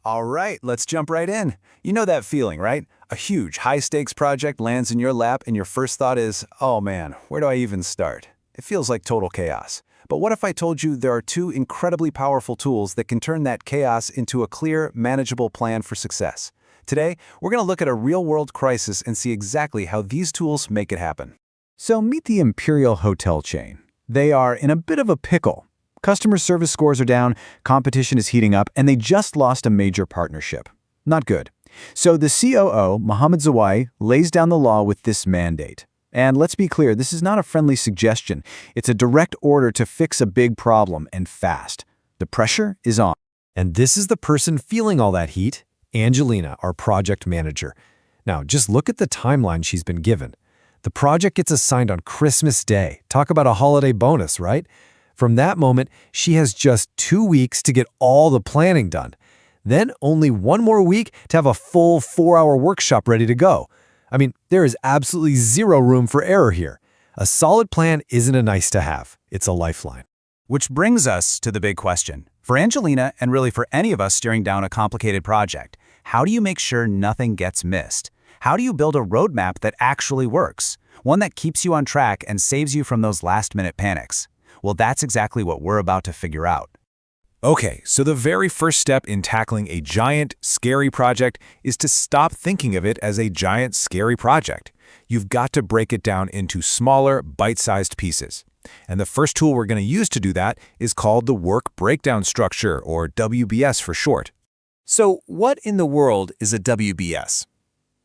All right, let's jump right in. You know that feeling, right? A huge, high-stakes project lands in your lap and your first thought is, oh man, where do I even start? It feels like total chaos. But what if I told you there are two incredibly powerful tools that can turn that chaos into a clear, manageable plan for success? Today, we're going to look at a real-world crisis and see exactly how these tools make it happen. So meet the Imperial Hotel chain. They are in a bit of a pickle. Customer service scores are down, competition is heating up, and they just lost a major partnership. Not good. So the COO, Mohammed Zawai, lays down the law with this mandate. And let's be clear, this is not a friendly suggestion. It's a direct order to fix a big problem, and fast. The pressure is on. And this is the person feeling all that heat, Angelina, our project manager. Now, just look at the timeline she's been given. The project gets assigned on Christmas Day. Talk about a holiday bonus, right? From that moment, she has just 2 weeks to get all the planning done. Then only one more week to have a full 4-hour workshop ready to go. I mean, there is absolutely zero room for error here. A solid plan isn't a nice to have. It's a lifeline. Which brings us to the big question. For Angelina, and really for any of us steering down a complicated project, how do you make sure nothing gets missed? How do you build a roadmap that actually works? One that keeps you on track and saves you from those last-minute panics? Well, that's exactly what we're about to figure out. Okay, so the very first step in tackling a giant, scary project is to stop thinking of it as a giant, scary project. You've got to break it down into smaller, bite-sized pieces. And the first tool we're going to use to do that is called the Work Breakdown Structure, or WBS for short. So what in the world is a WBS?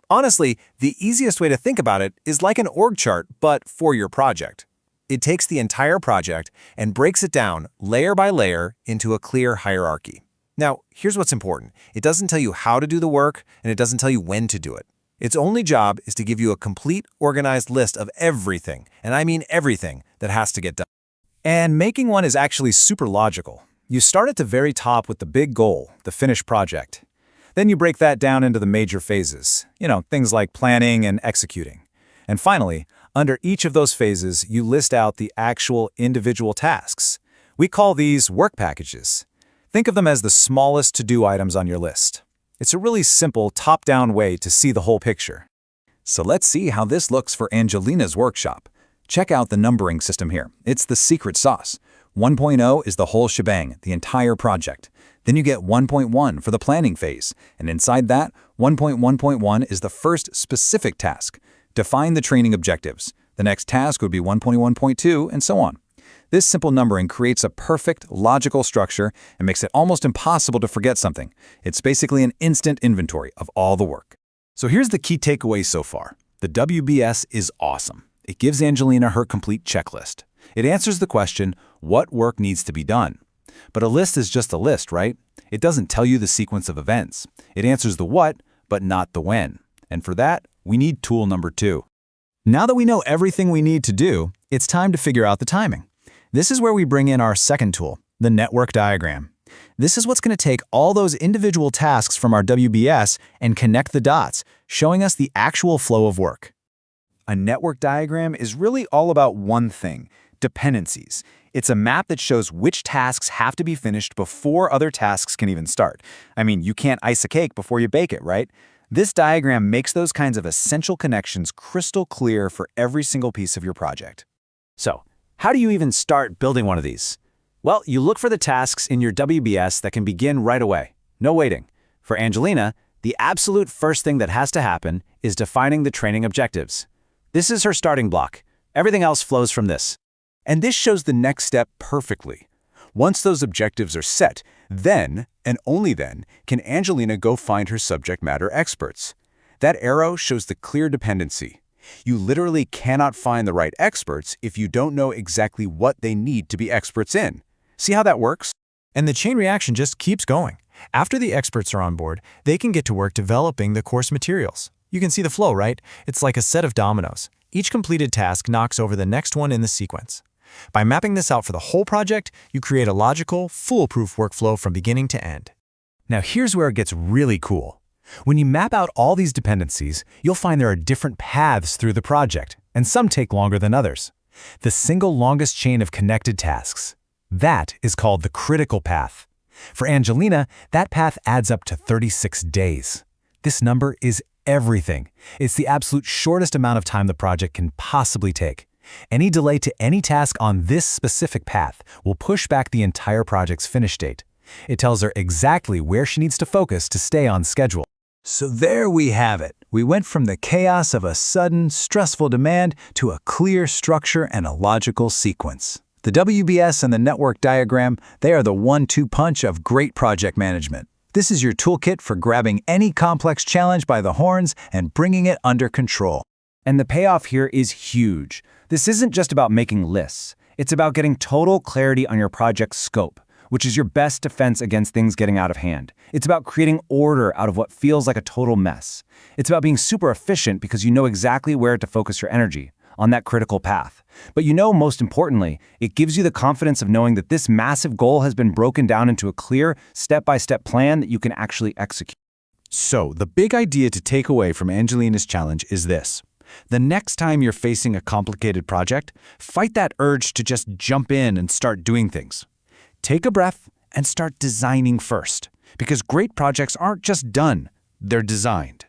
Honestly, the easiest way to think about it is like an org chart, but for your project. It takes the entire project and breaks it down layer by layer into a clear hierarchy. Now, here's what's important. It doesn't tell you how to do the work, and it doesn't tell you when to do it. Its only job is to give you a complete, organized list of everything, and I mean everything, that has to get done. And making one is actually super logical. You start at the very top with the big goal, the finished project. Then you break that down into the major phases, things like planning and executing. And finally, under each of those phases, you list out the actual individual tasks. We call these work packages. Think of them as the smallest to-do items on your list. It's a really simple, top-down way to see the whole picture. So let's see how this looks for Angelina's workshop. Check out the numbering system here. It's the secret sauce. 1.0 is the whole shebang, the entire project. Then you get 1.1 for the planning phase, and inside that, 1.1.1 is the first specific task. Define the training objectives. The next task would be 1.1.2, and so on. This simple numbering creates a perfect, logical structure and makes it almost impossible to forget something. It's basically an instant inventory of all the work. So here's the key takeaway so far. The WBS is awesome. It gives Angelina her complete checklist. It answers the question, what work needs to be done? But a list is just a list, right? It doesn't tell you the sequence of events. It answers the what, but not the when. And for that, we need tool number 2. Now that we know everything we need to do, it's time to figure out the timing. This is where we bring in our second tool, the network diagram. This is what's going to take all those individual tasks from our WBS and connect the dots, showing us the actual flow of work. A network diagram is really all about one thing, dependencies. It's a map that shows which tasks have to be finished before other tasks can even start. I mean, you can't ice a cake before you bake it, right? This diagram makes those kinds of essential connections crystal clear for every single piece of your project. So, how do you even start building one of these? Well, you look for the tasks in your WBS that can begin right away. No waiting. For Angelina, the absolute first thing that has to happen is defining the training objectives. This is her starting block. Everything else flows from this. And this shows the next step perfectly. Once those objectives are set, then, and only then, can Angelina go find her subject matter experts. That arrow shows the clear dependency. You literally cannot find the right experts if you don't know exactly what they need to be experts in. See how that works? And the chain reaction just keeps going. After the experts are on board, they can get to work developing the course materials. You can see the flow, right? It's like a set of dominoes. Each completed task knocks over the next one in the sequence. By mapping this out for the whole project, you create a logical, foolproof workflow from beginning to end. Now here's where it gets really cool. When you map out all these dependencies, you'll find there are different paths through the project, and some take longer than others. The single longest chain of connected tasks. That is called the critical path. For Angelina, that path adds up to 36 days. This number is everything. It's the absolute shortest amount of time the project can possibly take. Any delay to any task on this specific path will push back the entire project's finish date. It tells her exactly where she needs to focus to stay on schedule. So there we have it. We went from the chaos of a sudden, stressful demand to a clear structure and a logical sequence. The WBS and the network diagram, they are the 1-2 punch of great project management. This is your toolkit for grabbing any complex challenge by the horns and bringing it under control. And the payoff here is huge. This isn't just about making lists. It's about getting total clarity on your project's scope, which is your best defense against things getting out of hand. It's about creating order out of what feels like a total mess. It's about being super efficient because you know exactly where to focus your energy, on that critical path. But most importantly, it gives you the confidence of knowing that this massive goal has been broken down into a clear, step-by-step plan that you can actually execute. So, the big idea to take away from Angelina's challenge is this. The next time you're facing a complicated project, fight that urge to just jump in and start doing things. Take a breath and start designing first, because great projects aren't just done, they're designed.